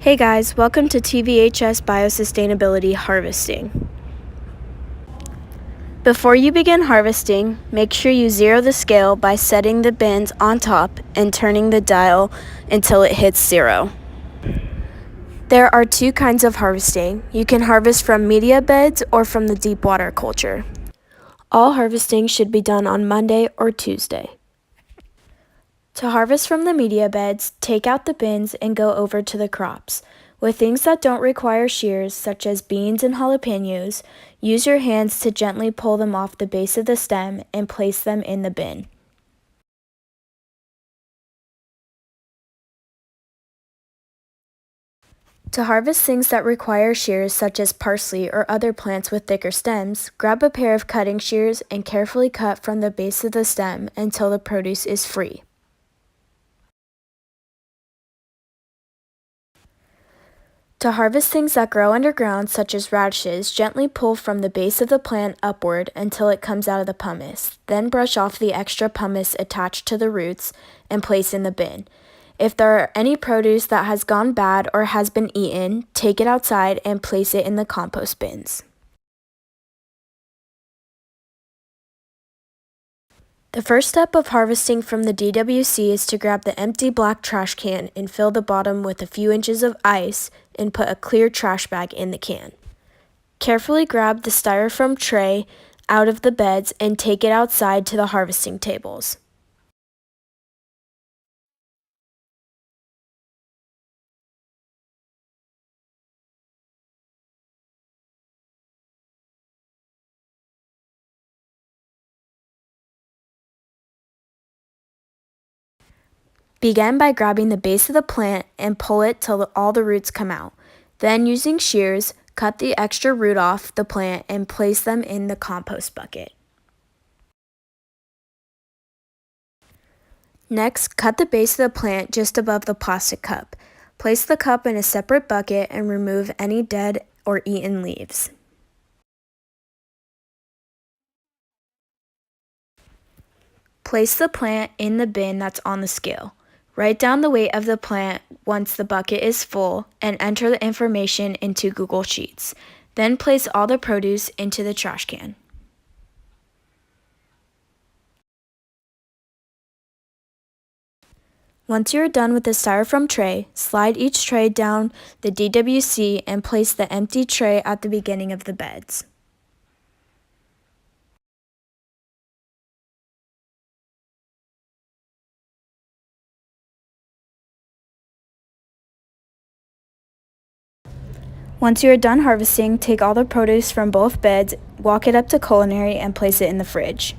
Hey guys, welcome to TVHS Biosustainability Harvesting. Before you begin harvesting, make sure you zero the scale by setting the bins on top and turning the dial until it hits 0. There are two kinds of harvesting. You can harvest from media beds or from the deep water culture. All harvesting should be done on Monday or Tuesday. To harvest from the media beds, take out the bins and go over to the crops. With things that don't require shears, such as beans and jalapenos, use your hands to gently pull them off the base of the stem and place them in the bin. To harvest things that require shears, such as parsley or other plants with thicker stems, grab a pair of cutting shears and carefully cut from the base of the stem until the produce is free. To harvest things that grow underground, such as radishes, gently pull from the base of the plant upward until it comes out of the pumice. Then brush off the extra pumice attached to the roots and place in the bin. If there are any produce that has gone bad or has been eaten, take it outside and place it in the compost bins. The first step of harvesting from the DWC is to grab the empty black trash can and fill the bottom with a few inches of ice and put a clear trash bag in the can. Carefully grab the styrofoam tray out of the beds and take it outside to the harvesting tables. Begin by grabbing the base of the plant and pull it till all the roots come out. Then, using shears, cut the extra root off the plant and place them in the compost bucket. Next, cut the base of the plant just above the plastic cup. Place the cup in a separate bucket and remove any dead or eaten leaves. Place the plant in the bin that's on the scale. Write down the weight of the plant once the bucket is full and enter the information into Google Sheets. Then place all the produce into the trash can. Once you are done with the styrofoam tray, slide each tray down the DWC and place the empty tray at the beginning of the beds. Once you are done harvesting, take all the produce from both beds, walk it up to culinary, and place it in the fridge.